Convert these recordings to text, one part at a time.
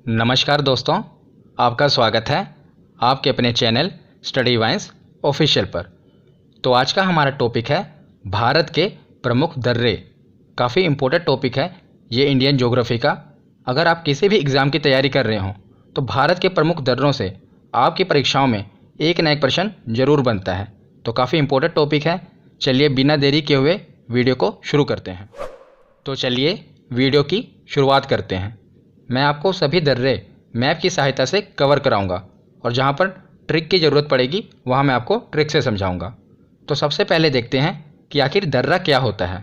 नमस्कार दोस्तों, आपका स्वागत है आपके अपने चैनल स्टडी वाइन्स ऑफिशियल पर। तो आज का हमारा टॉपिक है भारत के प्रमुख दर्रे। काफ़ी इम्पोर्टेंट टॉपिक है ये इंडियन ज्योग्राफी का। अगर आप किसी भी एग्ज़ाम की तैयारी कर रहे हो तो भारत के प्रमुख दर्रों से आपकी परीक्षाओं में एक न एक प्रश्न जरूर बनता है। तो काफ़ी इम्पोर्टेंट टॉपिक है। चलिए बिना देरी किए हुए वीडियो को शुरू करते हैं। तो चलिए वीडियो की शुरुआत करते हैं। मैं आपको सभी दर्रे मैप की सहायता से कवर कराऊंगा और जहां पर ट्रिक की ज़रूरत पड़ेगी वहां मैं आपको ट्रिक से समझाऊंगा। तो सबसे पहले देखते हैं कि आखिर दर्रा क्या होता है।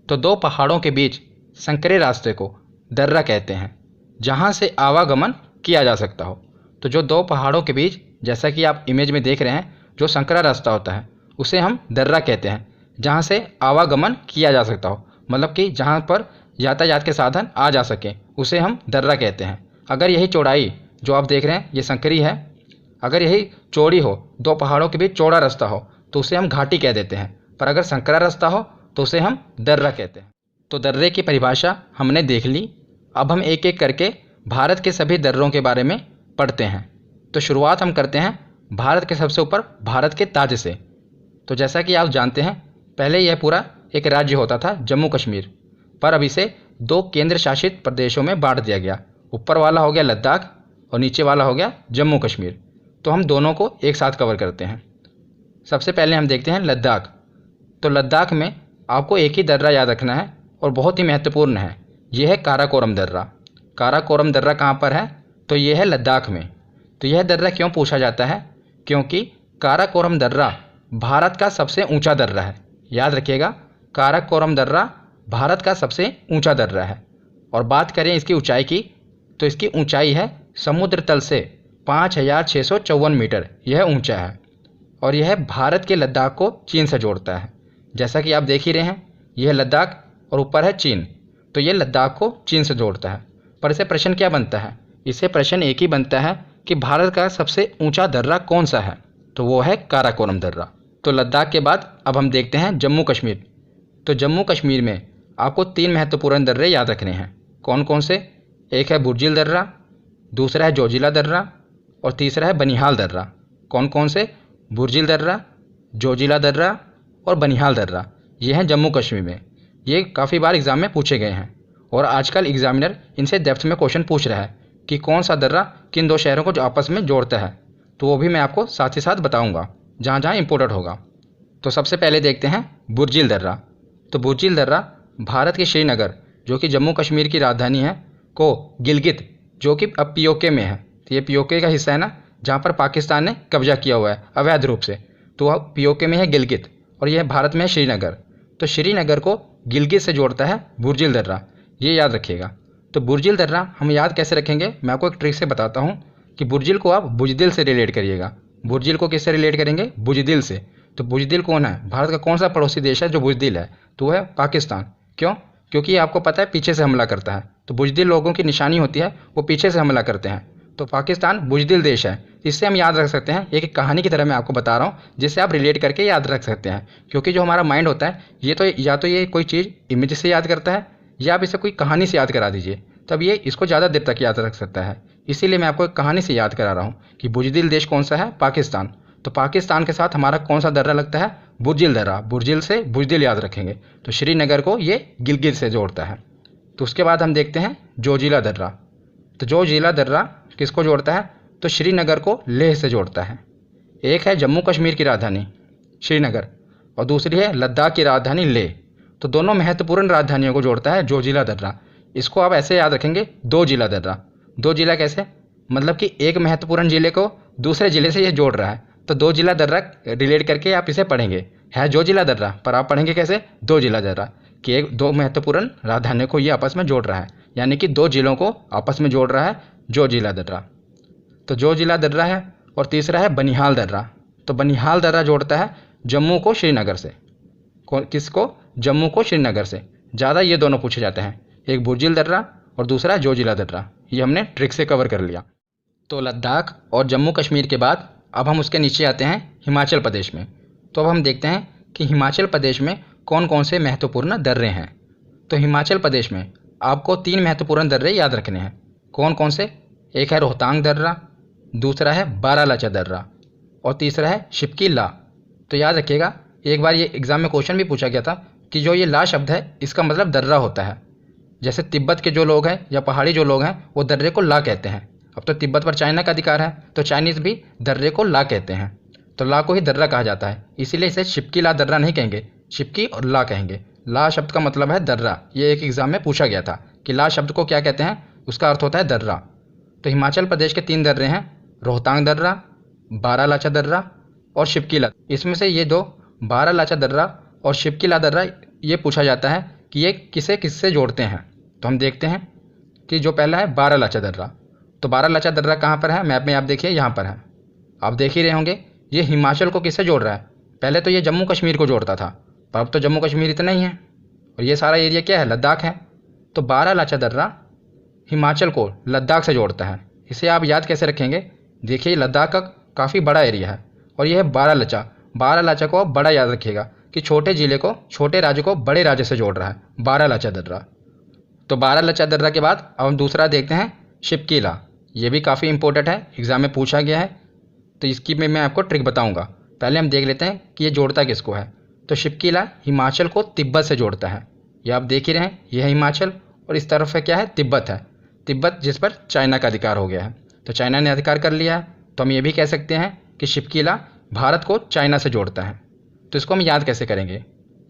तो दो पहाड़ों के बीच संकरे रास्ते को दर्रा कहते हैं, जहां से आवागमन किया जा सकता हो। तो जो दो पहाड़ों के बीच, जैसा कि आप इमेज में देख रहे हैं, जो संकरा रास्ता होता है उसे हम दर्रा कहते हैं, जहाँ से आवागमन किया जा सकता हो। मतलब कि जहाँ पर यातायात के साधन आ जा सकें उसे हम दर्रा कहते हैं। अगर यही चौड़ाई जो आप देख रहे हैं ये संकरी है, अगर यही चौड़ी हो, दो पहाड़ों के बीच चौड़ा रास्ता हो, तो उसे हम घाटी कह देते हैं। पर अगर संकरा रास्ता हो तो उसे हम दर्रा कहते हैं। तो दर्रे की परिभाषा हमने देख ली। अब हम एक एक करके भारत के सभी दर्रों के बारे में पढ़ते हैं। तो शुरुआत हम करते हैं भारत के सबसे ऊपर, भारत के ताज से। तो जैसा कि आप जानते हैं, पहले यह पूरा एक राज्य होता था जम्मू कश्मीर, पर अब इसे दो केंद्र शासित प्रदेशों में बांट दिया गया। ऊपर वाला हो गया लद्दाख और नीचे वाला हो गया जम्मू कश्मीर। तो हम दोनों को एक साथ कवर करते हैं। सबसे पहले हम देखते हैं लद्दाख। तो लद्दाख में आपको एक ही दर्रा याद रखना है और बहुत ही महत्वपूर्ण है, यह है काराकोरम दर्रा। काराकोरम दर्रा कहाँ पर है? तो यह है लद्दाख में। तो यह दर्रा क्यों पूछा जाता है? क्योंकि काराकोरम दर्रा भारत का सबसे ऊंचा दर्रा है। याद रखिएगा, काराकोरम दर्रा भारत का सबसे ऊंचा दर्रा है। और बात करें इसकी ऊंचाई की, तो इसकी ऊंचाई है समुद्र तल से 5654 मीटर, यह ऊंचा है। और यह भारत के लद्दाख को चीन से जोड़ता है। जैसा कि आप देख ही रहे हैं, यह लद्दाख और ऊपर है चीन, तो यह लद्दाख को चीन से जोड़ता है। पर इसे प्रश्न क्या बनता है? इसे प्रश्न एक ही बनता है कि भारत का सबसे ऊंचा दर्रा कौन सा है? तो वो है काराकोरम दर्रा। तो लद्दाख के बाद अब हम देखते हैं जम्मू कश्मीर। तो जम्मू कश्मीर में आपको तीन महत्वपूर्ण दर्रे याद रखने हैं। कौन कौन से? एक है बुर्जिल दर्रा, दूसरा है जोजिला दर्रा और तीसरा है बनिहाल दर्रा। कौन कौन से? बुर्जिल दर्रा, जोजिला दर्रा और बनिहाल दर्रा। ये हैं जम्मू कश्मीर में। ये काफ़ी बार एग्ज़ाम में पूछे गए हैं और आजकल एग्जामिनर इनसे डेप्थ में क्वेश्चन पूछ रहा है कि कौन सा दर्रा किन दो शहरों को जो आपस में जोड़ता है। तो वो भी मैं आपको साथ ही साथ बताऊँगा जहाँ जहाँ इम्पोर्टेंट होगा। तो सबसे पहले देखते हैं बुर्जिल दर्रा। तो बुर्जिल दर्रा भारत के श्रीनगर, जो कि जम्मू कश्मीर की राजधानी है, को गिलगित, जो कि अब पीओके में है, तो ये पीओके का हिस्सा है ना, जहाँ पर पाकिस्तान ने कब्जा किया हुआ है अवैध रूप से, तो वह पीओके में है गिलगित, और यह भारत में है श्रीनगर। तो श्रीनगर को गिलगित से जोड़ता है बुर्जिल दर्रा, ये याद रखिएगा। तो बुर्जिल दर्रा हम याद कैसे रखेंगे, मैं आपको एक ट्रिक से बताता हूँ कि बुर्जिल को आप बुजदिल से रिलेट करिएगा। बुर्जिल को किससे रिलेट करेंगे? बुजदिल से। तो बुजदिल कौन है? भारत का कौन सा पड़ोसी देश है जो बुजदिल है? तो वह है पाकिस्तान। क्यों? क्योंकि ये आपको पता है पीछे से हमला करता है। तो बुजदिल लोगों की निशानी होती है, वो पीछे से हमला करते हैं। तो पाकिस्तान बुजदिल देश है। इससे हम याद रख सकते हैं, एक कहानी की तरह मैं आपको बता रहा हूँ जिससे आप रिलेट करके याद रख सकते हैं। क्योंकि जो हमारा माइंड होता है ये तो या तो ये कोई चीज़ इमेज से याद करता है या आप इसे कोई कहानी से याद करा दीजिए, तब ये इसको ज़्यादा देर तक याद रख सकता है। इसीलिए मैं आपको एक कहानी से याद करा रहा हूँ कि बुजदिल देश कौन सा है? पाकिस्तान। तो पाकिस्तान के साथ हमारा कौन सा दर्रा लगता है? बुर्जिल दर्रा। बुर्जिल से बुजदिल याद रखेंगे। तो श्रीनगर को ये गिलगित से जोड़ता है। तो उसके बाद हम देखते हैं जोजिला दर्रा। तो जोजिला दर्रा किसको जोड़ता है? तो श्रीनगर को लेह से जोड़ता है। एक है जम्मू कश्मीर की राजधानी श्रीनगर और दूसरी है लद्दाख की राजधानी लेह। तो दोनों महत्वपूर्ण राजधानियों को जोड़ता है जोजिला दर्रा। इसको आप ऐसे याद रखेंगे, दो जिला दर्रा। दो जिला कैसे? मतलब कि एक महत्वपूर्ण जिले को दूसरे जिले से ये जोड़ रहा है। तो दो जिला दर्रा रिलेट करके आप इसे पढ़ेंगे, है जो जिला दर्रा, पर आप पढ़ेंगे कैसे? दो जिला दर्रा, कि एक दो महत्वपूर्ण राजधानियों को ये आपस में जोड़ रहा है, यानी कि दो जिलों को आपस में जोड़ रहा है जो जिला दर्रा। तो जो जिला दर्रा है। और तीसरा है बनिहाल दर्रा। तो बनिहाल दर्रा जोड़ता है जम्मू को श्रीनगर से। किसको? जम्मू को श्रीनगर से। ज़्यादा ये दोनों पूछे जाते हैं, एक बुर्जिल दर्रा और दूसरा जोजिला दर्रा। ये हमने ट्रिक से कवर कर लिया। तो लद्दाख और जम्मू कश्मीर के बाद अब हम उसके नीचे आते हैं हिमाचल प्रदेश में। तो अब हम देखते हैं कि हिमाचल प्रदेश में कौन कौन से महत्वपूर्ण दर्रे हैं। तो हिमाचल प्रदेश में आपको तीन महत्वपूर्ण दर्रे याद रखने हैं। कौन कौन से? एक है रोहतांग दर्रा, दूसरा है बारालाचा दर्रा और तीसरा है शिपकी ला। तो याद रखिएगा, एक बार ये एग्ज़ाम में क्वेश्चन भी पूछा गया था कि जो ये ला शब्द है इसका मतलब दर्रा होता है। जैसे तिब्बत के जो लोग हैं या पहाड़ी जो लोग हैं वो दर्रे को ला कहते हैं। अब तो तिब्बत पर चाइना का अधिकार है तो चाइनीज़ भी दर्रे को ला कहते हैं, तो ला को ही दर्रा कहा जाता है। इसीलिए इसे शिपकी ला दर्रा नहीं कहेंगे, शिपकी और ला कहेंगे। ला शब्द का मतलब है दर्रा। ये एक एग्ज़ाम में पूछा गया था कि ला शब्द को क्या कहते हैं, उसका अर्थ होता है दर्रा। तो हिमाचल प्रदेश के 3 दर्रे हैं, रोहतांग दर्रा, बारालाचा दर्रा और शिपकी ला। इसमें से ये दो बारालाचा दर्रा और शिपकी ला दर्रा ये पूछा जाता है कि ये किसे किससे जोड़ते हैं। तो हम देखते हैं कि जो पहला है बारालाचा दर्रा। तो बारालाचा दर्रा कहाँ पर है, मैप में आप देखिए यहाँ पर है। आप देख ही रहे होंगे ये हिमाचल को किससे जोड़ रहा है। पहले तो ये जम्मू कश्मीर को जोड़ता था, पर अब तो जम्मू कश्मीर इतना ही है और ये सारा एरिया क्या है, लद्दाख है। तो बारालाचा दर्रा हिमाचल को लद्दाख से जोड़ता है। इसे आप याद कैसे रखेंगे, देखिए लद्दाख का काफ़ी बड़ा एरिया है और यह है बारालाचा। बारालाचा को आप बड़ा याद रखिएगा कि छोटे ज़िले को, छोटे राज्य को बड़े राज्य से जोड़ रहा है, बारालाचा दर्रा। तो बारालाचा दर्रा के बाद अब हम दूसरा देखते हैं शिपकी ला। ये भी काफ़ी इंपॉर्टेंट है, एग्ज़ाम में पूछा गया है, तो इसकी मैं आपको ट्रिक बताऊंगा। पहले हम देख लेते हैं कि ये जोड़ता किसको है। तो शिपकी ला हिमाचल को तिब्बत से जोड़ता है। ये आप देख ही रहे हैं, ये है हिमाचल और इस तरफ है क्या है, तिब्बत है। तिब्बत जिस पर चाइना का अधिकार हो गया है, तो चाइना ने अधिकार कर लिया है। तो हम ये भी कह सकते हैं कि शिपकी ला भारत को चाइना से जोड़ता है। तो इसको हम याद कैसे करेंगे,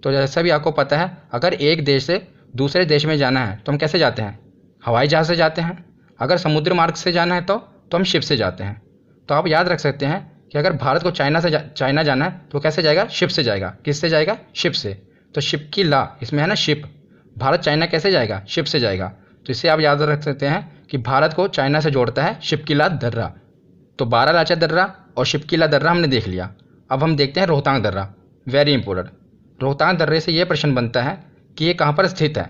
तो जैसा भी आपको पता है, अगर एक देश से दूसरे देश में जाना है तो हम कैसे जाते हैं, हवाई जहाज़ से जाते हैं। अगर समुद्र मार्ग से जाना है तो हम शिप से जाते हैं। तो आप याद रख सकते हैं कि अगर भारत को चाइना जाना है तो कैसे जाएगा, शिप से जाएगा। किससे जाएगा, शिप से। तो शिप की ला इसमें है ना शिप, भारत चाइना कैसे जाएगा, शिप से जाएगा। तो इससे आप याद रख सकते हैं कि भारत को चाइना से जोड़ता है शिपकी ला दर्रा। तो बारालाचा दर्रा और शिपकी ला दर्रा हमने देख लिया। अब हम देखते हैं रोहतांग दर्रा, वेरी इंपॉर्टेंट। रोहतांग दर्रे से ये प्रश्न बनता है कि ये कहाँ पर स्थित है।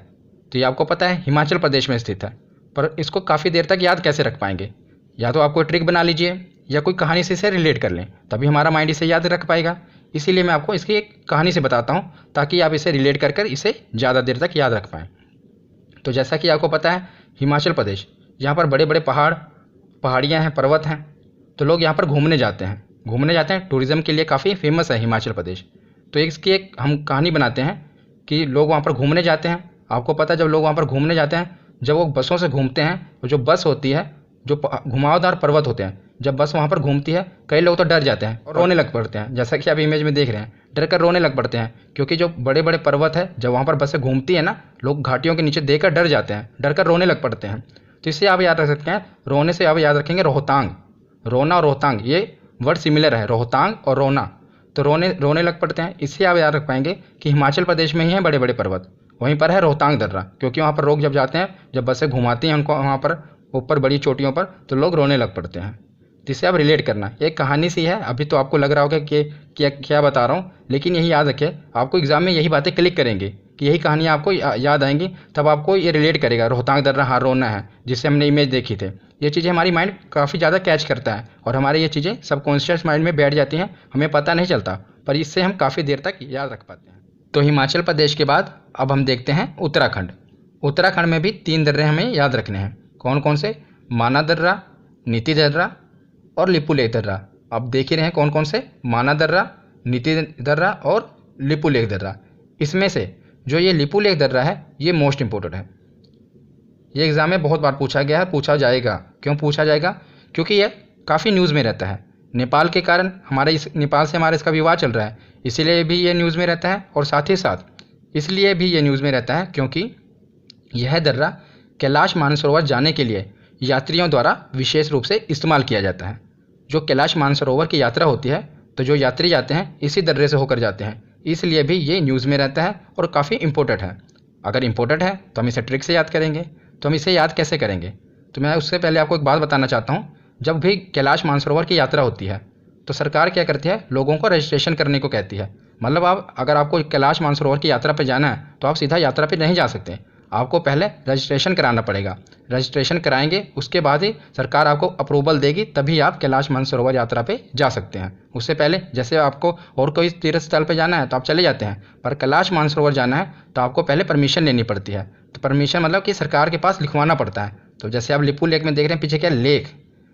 तो ये आपको पता है हिमाचल प्रदेश में स्थित है, पर इसको काफ़ी देर तक याद कैसे रख पाएंगे, या तो आप कोई ट्रिक बना लीजिए या कोई कहानी से इसे रिलेट कर लें, तभी हमारा माइंड इसे याद रख पाएगा। इसीलिए मैं आपको इसकी एक कहानी से बताता हूँ ताकि आप इसे रिलेट कर कर इसे ज़्यादा देर तक याद रख पाएँ। तो जैसा कि आपको पता है हिमाचल प्रदेश, यहाँ पर बड़े बड़े पहाड़ियाँ हैं, पर्वत हैं, तो लोग यहाँ पर घूमने जाते हैं, टूरिज़्म के लिए काफ़ी फेमस है हिमाचल प्रदेश। तो इसकी एक हम कहानी बनाते हैं कि लोग वहाँ पर घूमने जाते हैं। आपको पता है जब लोग वहाँ पर घूमने जाते हैं, जब वो बसों से घूमते हैं तो जो बस होती है, जो घुमावदार पर्वत होते हैं, जब बस वहाँ पर घूमती है कई लोग तो डर जाते हैं और रोने लग पड़ते हैं। जैसा कि आप इमेज में देख रहे हैं, डर कर रोने लग पड़ते हैं, क्योंकि जो बड़े बड़े पर्वत है जब वहाँ पर बसें घूमती है ना, लोग घाटियों के नीचे देखकर डर जाते हैं, डर कर रोने लग पड़ते हैं। तो इससे आप याद रख सकते हैं, रोने से आप याद रखेंगे रोहतांग। रोना और रोहतांग ये वर्ड सिमिलर है, रोहतांग और रोना। तो रोने लग पड़ते हैं, इससे आप याद रख पाएंगे कि हिमाचल प्रदेश में ही हैं बड़े बड़े पर्वत, वहीं पर है रोहतांग दर्रा। क्योंकि वहाँ पर लोग जब जाते हैं, जब बसें घुमाती हैं उनको वहाँ पर ऊपर बड़ी चोटियों पर, तो लोग रोने लग पड़ते हैं। जिससे आप रिलेट करना, एक कहानी सी है। अभी तो आपको लग रहा होगा कि क्या बता रहा हूँ, लेकिन यही याद रखें, आपको एग्जाम में यही बातें क्लिक करेंगे कि यही कहानी आपको याद आएंगी, तब आपको ये रिलेट करेगा। रोहतांग दर्रा, हाँ रोना है, जिससे हमने इमेज देखी थी। ये चीज़ें हमारी माइंड काफ़ी ज़्यादा कैच करता है और हमारे ये चीज़ें सबकॉन्शियस माइंड में बैठ जाती हैं, हमें पता नहीं चलता, पर इससे हम काफ़ी देर तक याद रख पाते हैं। तो हिमाचल प्रदेश के बाद अब हम देखते हैं उत्तराखंड। उत्तराखंड में भी 3 दर्रे हमें याद रखने हैं। कौन कौन से, माना दर्रा, नीति दर्रा और लिपुलेख दर्रा। अब देख ही रहे हैं कौन कौन से, माना दर्रा, नीति दर्रा और लिपुलेख दर्रा। इसमें से जो ये लिपुलेख दर्रा है ये मोस्ट इंपॉर्टेंट है। ये एग्ज़ाम में बहुत बार पूछा गया है, पूछा जाएगा। क्यों पूछा जाएगा, क्योंकि ये काफ़ी न्यूज़ में रहता है। नेपाल के कारण नेपाल से हमारा इसका विवाद चल रहा है, इसीलिए भी ये न्यूज़ में रहता है। और साथ ही साथ इसलिए भी ये न्यूज़ में रहता है क्योंकि यह दर्रा कैलाश मानसरोवर जाने के लिए यात्रियों द्वारा विशेष रूप से इस्तेमाल किया जाता है। जो कैलाश मानसरोवर की यात्रा होती है, तो जो यात्री जाते हैं इसी दर्रे से होकर जाते हैं, इसलिए भी ये न्यूज़ में रहता है और काफ़ी इंपॉर्टेंट है। अगर इंपॉर्टेंट है तो हम इसे ट्रिक से याद करेंगे। तो हम इसे याद कैसे करेंगे, तो मैं उससे पहले आपको एक बात बताना चाहता हूँ। जब भी कैलाश मानसरोवर की यात्रा होती है तो सरकार क्या करती है, लोगों को रजिस्ट्रेशन करने को कहती है। मतलब अगर आपको कैलाश मानसरोवर की यात्रा पर जाना है तो आप सीधा यात्रा पर नहीं जा सकते, आपको पहले रजिस्ट्रेशन कराना पड़ेगा। रजिस्ट्रेशन कराएंगे, उसके बाद ही सरकार आपको अप्रूवल देगी, तभी आप कैलाश मानसरोवर यात्रा पे जा सकते हैं। उससे पहले जैसे आपको और कोई तीर्थ स्थल पे जाना है तो आप चले जाते हैं, पर कैलाश मानसरोवर जाना है तो आपको पहले परमिशन लेनी पड़ती है। तो परमिशन मतलब कि सरकार के पास लिखवाना पड़ता है, तो जैसे आप लिपू लेक में देख रहे हैं पीछे क्या लेक,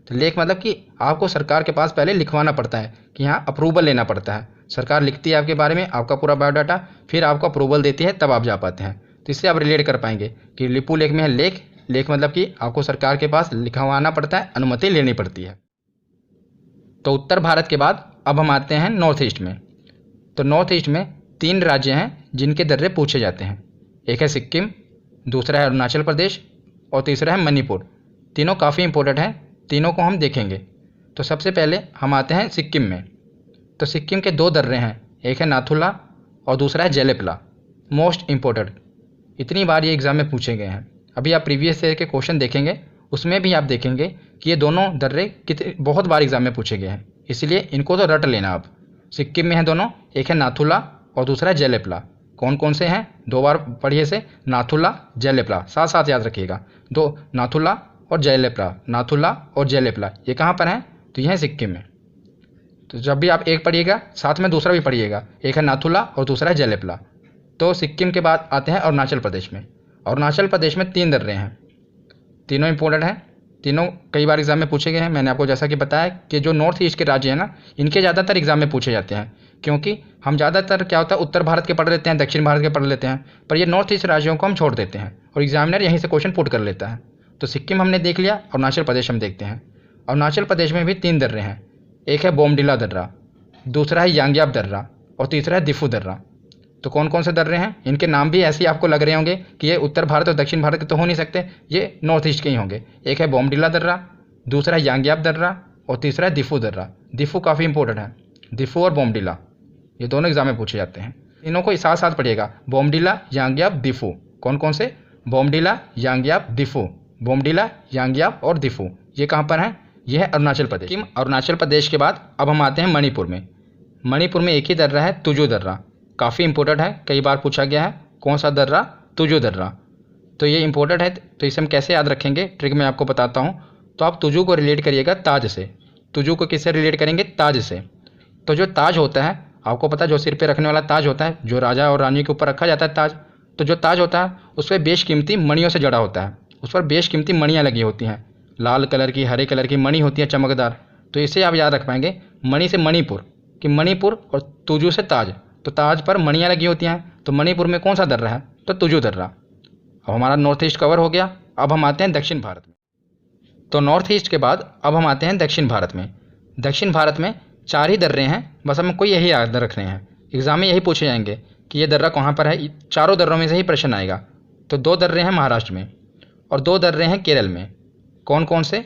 तो लेक मतलब कि आपको सरकार के पास पहले लिखवाना पड़ता है कि यहाँ अप्रूवल लेना पड़ता है। सरकार लिखती है आपके बारे में आपका पूरा बायोडाटा, फिर आपको अप्रूवल देती है, तब आप जा पाते हैं। तो इससे आप रिलेट कर पाएंगे कि लिपू लेक में है लेक, लेक मतलब कि आपको सरकार के पास लिखवाना पड़ता है, अनुमति लेनी पड़ती है। तो उत्तर भारत के बाद अब हम आते हैं नॉर्थ ईस्ट में। तो नॉर्थ ईस्ट में 3 राज्य हैं जिनके दर्रे पूछे जाते हैं। एक है सिक्किम, दूसरा है अरुणाचल प्रदेश और तीसरा है मणिपुर। तीनों काफ़ी इंपॉर्टेंट हैं, तीनों को हम देखेंगे। तो सबसे पहले हम आते हैं सिक्किम में। तो सिक्किम के 2 दर्रे हैं, एक है नाथुला और दूसरा है जेलेपला। मोस्ट इम्पोर्टेंट, इतनी बार ये एग्ज़ाम में पूछे गए हैं। अभी आप प्रीवियस ईयर के क्वेश्चन देखेंगे, उसमें भी आप देखेंगे कि ये दोनों दर्रे कितने बहुत बार एग्ज़ाम में पूछे गए हैं, इसलिए इनको तो रट लेना आप। सिक्किम में हैं दोनों, एक है नाथुला और दूसरा है जेलेपला। कौन कौन से हैं 2 बार पढ़िए से, नाथुला जेलेपला, साथ साथ याद रखिएगा। 2 नाथुला और जेलेपला, नाथुला और जेलेपला, ये कहाँ पर हैं? तो ये है सिक्किम में। तो जब भी आप एक पढ़िएगा साथ में दूसरा भी पढ़िएगा, एक है नाथुला और दूसरा है जेलेपला। तो सिक्किम के बाद आते हैं अरुणाचल प्रदेश में। अरुणाचल प्रदेश में 3 दर्रे हैं, तीनों इंपॉर्टेंट हैं, तीनों कई बार एग्जाम में पूछे गए हैं। मैंने आपको जैसा कि बताया कि जो नॉर्थ ईस्ट के राज्य हैं ना, इनके ज़्यादातर एग्जाम में पूछे जाते हैं, क्योंकि हम ज़्यादातर क्या होता है उत्तर भारत के पढ़ लेते हैं, दक्षिण भारत के पढ़ लेते हैं, पर ये नॉर्थ ईस्ट राज्यों को हम छोड़ देते हैं और एग्जामिनर यहीं से क्वेश्चन पुट कर लेता है। तो सिक्किम हमने देख लिया, अरुणाचल प्रदेश हम देखते हैं। अरुणाचल प्रदेश में भी 3 दर्रे हैं, एक है बोमडिला दर्रा, दूसरा है यांग्याप दर्रा और तीसरा है दिफू दर्रा। तो कौन कौन से दर्रे हैं? इनके नाम भी ऐसे ही आपको लग रहे होंगे कि ये उत्तर भारत और दक्षिण भारत के तो हो नहीं सकते, ये नॉर्थ ईस्ट के ही होंगे। एक है बोमडिला दर्रा, दूसरा है यांग्याप दर्रा और तीसरा है दिफू दर्रा। दिफू काफ़ी इंपॉर्टेंट है, दिफू और बोमडिला ये दोनों एग्जाम में पूछे जाते हैं। इनों को साथ साथ पढ़िएगा, बोमडिला यांग्याप दिफू। कौन कौन से? बोमडिला यांग्याप दिफू, बोमडिला यांग्याप और दिफू। ये कहाँ पर हैं? ये है अरुणाचल प्रदेश। अरुणाचल प्रदेश के बाद अब हम आते हैं मणिपुर में। मणिपुर में एक ही दर्रा है, तुजु दर्रा, काफ़ी इंपॉर्टेंट है, कई बार पूछा गया है। कौन सा दर्रा? तुजु दर्रा। तो ये इंपॉर्टेंट है, तो इसे हम कैसे याद रखेंगे, ट्रिक मैं आपको बताता हूँ। तो आप तुजु को रिलेट करिएगा ताज से। तुजु को किससे रिलेट करेंगे? ताज से। तो जो ताज होता है, आपको पता है जो सिर पे रखने वाला ताज होता है, जो राजा और रानी के ऊपर रखा जाता है ताज, तो जो ताज होता है उस पर बेशकीमती मणियों से जड़ा होता है, उस पर बेशकीमती मणियाँ लगी होती हैं, लाल कलर की, हरे कलर की मणि होती है चमकदार। तो इसे आप याद रख पाएंगे, मणि से मणिपुर, कि मणिपुर और तुजु से ताज, तो ताज पर मणियाँ लगी होती हैं। तो मणिपुर में कौन सा दर्रा है? तो तुजु दर्रा। अब हमारा नॉर्थ ईस्ट कवर हो गया, अब हम आते हैं दक्षिण भारत में। तो नॉर्थ ईस्ट के बाद अब हम आते हैं दक्षिण भारत में। दक्षिण भारत में 4 ही दर्रे हैं, बस हमको यही याद रखने हैं, एग्जाम में यही पूछे जाएंगे कि ये दर्रा कहाँ पर है। चारों दर्रों में से ही प्रश्न आएगा। तो 2 दर्रे हैं महाराष्ट्र में और 2 दर्रे हैं केरल में। कौन कौन से?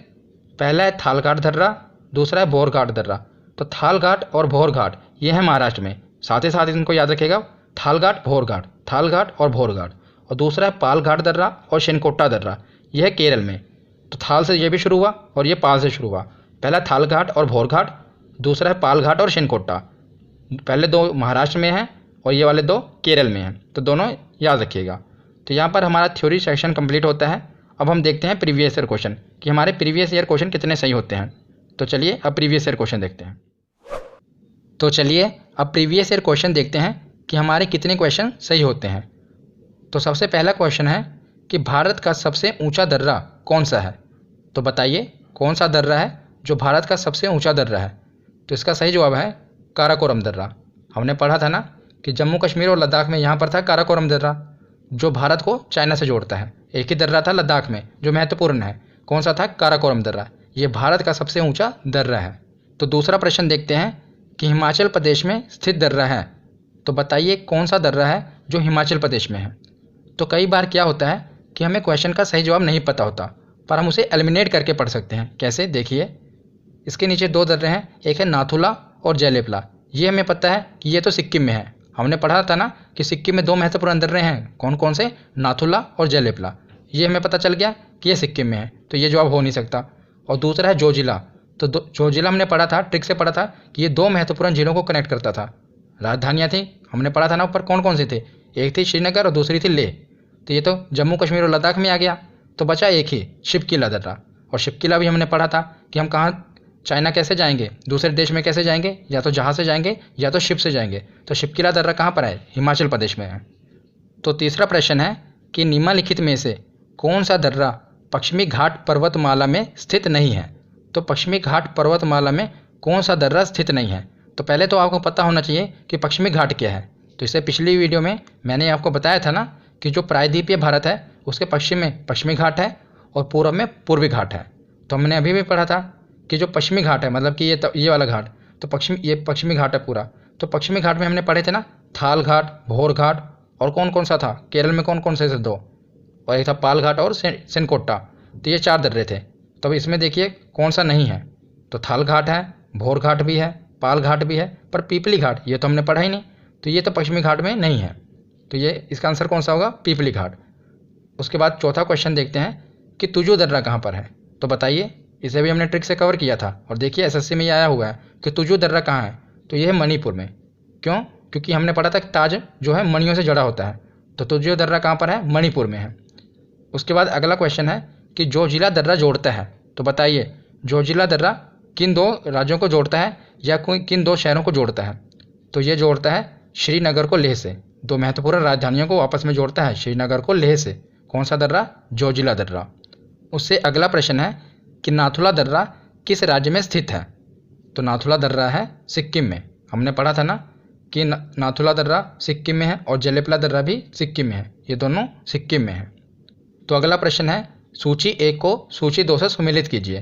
पहला है थालघाट दर्रा, दूसरा है भोरघाट दर्रा। तो थालघाट और भोरघाट ये है महाराष्ट्र में, साथ ही साथ इनको याद रखिएगा, थालघाट भोरघाट, थालघाट और भोरघाट। और दूसरा है पालघाट दर्रा और शेनकोट्टा दर्रा, यह है केरल में। तो थाल से ये भी शुरू हुआ और ये पाल से शुरू हुआ। पहला थालघाट और भोरघाट, दूसरा है पालघाट और शेनकोट्टा। पहले 2 महाराष्ट्र में हैं और ये वाले 2 केरल में हैं, तो दोनों याद रखिएगा। तो यहाँ पर हमारा थ्योरी सेक्शन कंप्लीट होता है। अब हम देखते हैं प्रीवियस ईयर क्वेश्चन कि हमारे प्रीवियस ईयर क्वेश्चन कितने सही होते हैं। तो चलिए अब प्रीवियस ईयर क्वेश्चन देखते हैं। तो चलिए अब प्रीवियस ईयर क्वेश्चन देखते हैं कि हमारे कितने क्वेश्चन सही होते हैं। तो सबसे पहला क्वेश्चन है कि भारत का सबसे ऊंचा दर्रा कौन सा है? तो बताइए कौन सा दर्रा है जो भारत का सबसे ऊंचा दर्रा है? तो इसका सही जवाब है काराकोरम दर्रा। हमने पढ़ा था ना कि जम्मू कश्मीर और लद्दाख में यहाँ पर था काराकोरम दर्रा, जो भारत को चाइना से जोड़ता है। एक ही दर्रा था लद्दाख में जो महत्वपूर्ण है। कौन सा था? काराकोरम दर्रा। ये भारत का सबसे ऊंचा दर्रा है। तो दूसरा प्रश्न देखते हैं कि हिमाचल प्रदेश में स्थित दर्रा है। तो बताइए कौन सा दर्रा है जो हिमाचल प्रदेश में है? तो कई बार क्या होता है कि हमें क्वेश्चन का सही जवाब नहीं पता होता, पर हम उसे एलिमिनेट करके पढ़ सकते हैं। कैसे? देखिए, इसके नीचे 2 दर्रे हैं, एक है नाथुला और जेलेपला। ये हमें पता है कि ये तो सिक्किम में है। हमने पढ़ा था ना कि सिक्किम में 2 महत्वपूर्ण दर्रे हैं। कौन कौन से? नाथुला और जेलेपला। ये हमें पता चल गया कि ये सिक्किम में है, तो ये जवाब हो नहीं सकता। और दूसरा है जोजिला। तो जोजिला हमने पढ़ा था, ट्रिक से पढ़ा था कि ये 2 महत्वपूर्ण जिलों को कनेक्ट करता था। राजधानियाँ थी, हमने पढ़ा था ना ऊपर कौन कौन से थे, एक थी श्रीनगर और दूसरी थी लेह। तो ये तो जम्मू कश्मीर और लद्दाख में आ गया। तो बचा एक ही, शिपकिला दर्रा। और शिपकिला भी हमने पढ़ा था कि हम कहाँ चाइना कैसे जाएंगे, दूसरे देश में कैसे जाएंगे, या तो जहाज़ से जाएंगे या तो शिप से जाएंगे। तो शिपकिला दर्रा कहाँ पर है? हिमाचल प्रदेश में है। तो तीसरा प्रश्न है कि निम्नलिखित में से कौन सा दर्रा पश्चिमी घाट पर्वतमाला में स्थित नहीं है। तो पश्चिमी घाट पर्वतमाला में कौन सा दर्रा स्थित नहीं है? तो पहले तो आपको पता होना चाहिए कि पश्चिमी घाट क्या है। तो इससे पिछली वीडियो में मैंने आपको बताया था ना कि जो प्रायद्वीपीय भारत है उसके पश्चिम में पश्चिमी घाट है और पूर्व में पूर्वी घाट है। तो हमने अभी भी पढ़ा था कि जो पश्चिमी घाट है, मतलब कि ये वाला घाट, तो ये पश्चिमी घाट है पूरा। तो पश्चिमी घाट में हमने पढ़े थे ना थाल घाट, भोर घाट और कौन कौन सा था, केरल में कौन कौन से थे? 2, और एक था पाल घाट और सेनकोट्टा। तो ये 4 दर्रे थे। तो अब इसमें देखिए कौन सा नहीं है। तो थाल घाट है, भोर घाट भी है, पाल घाट भी है, पर पीपली घाट ये तो हमने पढ़ा ही नहीं। तो ये तो पश्चिमी घाट में नहीं है। तो ये इसका आंसर कौन सा होगा? पीपली घाट। उसके बाद चौथा क्वेश्चन देखते हैं कि तुजु दर्रा कहाँ पर है? तो बताइए, इसे भी हमने ट्रिक से कवर किया था और देखिए एसएससी में ये आया हुआ है कि तुजु दर्रा कहाँ है। तो ये है मणिपुर में। क्यों? क्योंकि हमने पढ़ा था कि ताज जो है मणियों से जड़ा होता है। तो तुजु दर्रा कहाँ पर है? मणिपुर में है। उसके बाद अगला क्वेश्चन है कि जोजिला दर्रा जोड़ता है। तो बताइए, जोजिला दर्रा किन 2 राज्यों को जोड़ता है या किन 2 शहरों को जोड़ता है? तो ये जोड़ता है श्रीनगर को लेह से। 2 महत्वपूर्ण राजधानियों को आपस में जोड़ता है, श्रीनगर को लेह से। कौन सा दर्रा? जोजिला दर्रा। उससे अगला प्रश्न है कि नाथुला दर्रा किस राज्य में स्थित है? तो नाथुला दर्रा है सिक्किम में। हमने पढ़ा था ना कि नाथुला दर्रा सिक्किम में है और जेलेपला दर्रा भी सिक्किम में है। ये दोनों सिक्किम में है। तो अगला प्रश्न है सूची 1 को सूची 2 से सुमेलित कीजिए।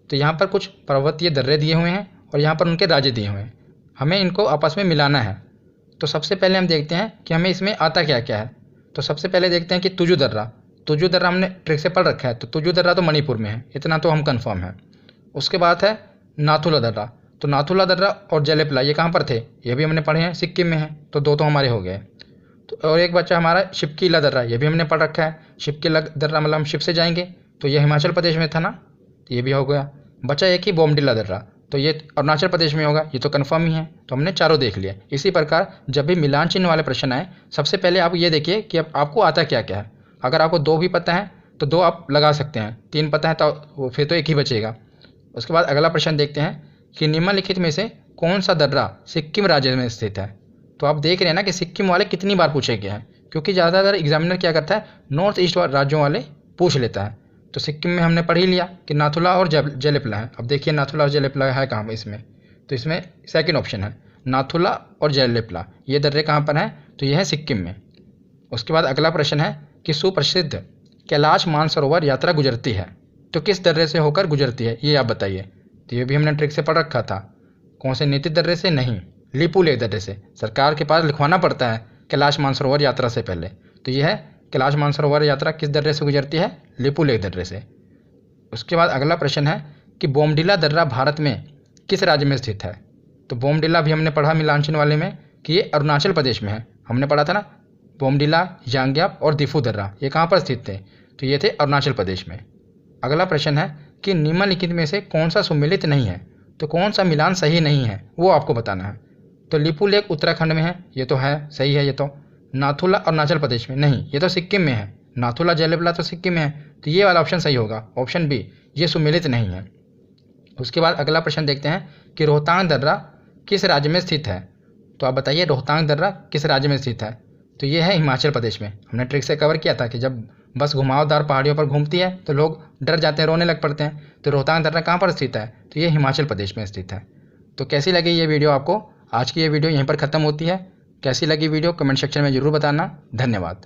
तो यहाँ पर कुछ पर्वतीय दर्रे दिए हुए हैं और यहाँ पर उनके राज्य दिए हुए हैं। हमें इनको आपस में मिलाना है। तो सबसे पहले हम देखते हैं कि हमें इसमें आता क्या क्या है। तो सबसे पहले देखते हैं कि तुजु दर्रा। तुजु दर्रा हमने ट्रिक से पढ़ रखा है। तो तुजु दर्रा तो मणिपुर में है, इतना तो हम कंफर्म है। उसके बाद है नाथुला दर्रा। तो नाथुला दर्रा और जेलेपला ये कहाँ पर थे? ये भी हमने पढ़े हैं, सिक्किम में है। तो 2 तो हमारे हो गए। तो और एक बच्चा हमारा शिपकीला दर्रा, ये भी हमने पढ़ रखा है। शिपकीला दर्रा मतलब हम शिप से जाएंगे, तो ये हिमाचल प्रदेश में था ना, तो ये भी हो गया। बचा एक ही बोमडिला दर्रा, तो ये अरुणाचल प्रदेश में होगा, ये तो कन्फर्म ही है। तो हमने चारों देख लिया। इसी प्रकार जब भी मिलान चिन्ह वाले प्रश्न आए, सबसे पहले आप ये देखिए कि आपको आता क्या क्या है। अगर आपको 2 भी पता है तो 2 आप लगा सकते हैं, 3 पता है तो फिर तो 1 ही बचेगा। उसके बाद अगला प्रश्न देखते हैं कि निम्नलिखित में से कौन सा दर्रा सिक्किम राज्य में स्थित है? तो आप देख रहे हैं ना कि सिक्किम वाले कितनी बार पूछे गए हैं, क्योंकि ज़्यादातर एग्जामिनर क्या करता है, नॉर्थ ईस्ट राज्यों वाले पूछ लेता है। तो सिक्किम में हमने पढ़ ही लिया कि नाथुला और जेलेपला है। अब देखिए नाथुला और जेलेपला है कहाँ इसमें? तो इसमें सेकंड ऑप्शन है नाथुला और जेलेपला, ये दर्रे कहाँ पर हैं? तो ये है सिक्किम में। उसके बाद अगला प्रश्न है कि सुप्रसिद्ध कैलाश मानसरोवर यात्रा गुजरती है, तो किस दर्रे से होकर गुजरती है, ये आप बताइए। तो ये भी हमने ट्रिक से पढ़ रखा था। कौन से नीति दर्रे से? नहीं, लिपुलेख दर्रे से। सरकार के पास लिखवाना पड़ता है कैलाश मानसरोवर यात्रा से पहले। तो ये है कैलाश मानसरोवर यात्रा किस दर्रे से गुजरती है? लिपुलेख दर्रे से। उसके बाद अगला प्रश्न है कि बोमडिला दर्रा भारत में किस राज्य में स्थित है? तो बोमडिला भी हमने पढ़ा मिलानचिन वाले में कि ये अरुणाचल प्रदेश में है। हमने पढ़ा था ना बोमडिला, यांग्याप और दिफू दर्रा ये कहाँ पर स्थित थे? तो ये थे अरुणाचल प्रदेश में। अगला प्रश्न है कि निम्नलिखित में से कौन सा सुमेलित नहीं है? तो कौन सा मिलान सही नहीं है वो आपको बताना है। तो लिपुलेख उत्तराखंड में है, ये तो है, सही है। ये तो नाथुला अरुणाचल प्रदेश में नहीं, ये तो सिक्किम में है। नाथुला जेलेपला तो सिक्किम में है, तो ये वाला ऑप्शन सही होगा, ऑप्शन बी, ये सुमेलित नहीं है। उसके बाद अगला प्रश्न देखते हैं कि रोहतांग दर्रा किस राज्य में स्थित है? तो आप बताइए रोहतांग दर्रा किस राज्य में स्थित है? तो ये है हिमाचल प्रदेश में। हमने ट्रिक से कवर किया था कि जब बस घुमावदार पहाड़ियों पर घूमती है तो लोग डर जाते हैं, रोने लग पड़ते हैं। तो रोहतांग दर्रा कहाँ पर स्थित है? तो ये हिमाचल प्रदेश में स्थित है। तो कैसी लगी ये वीडियो आपको? आज की ये वीडियो यहीं पर ख़त्म होती है। कैसी लगी वीडियो कमेंट सेक्शन में ज़रूर बताना। धन्यवाद।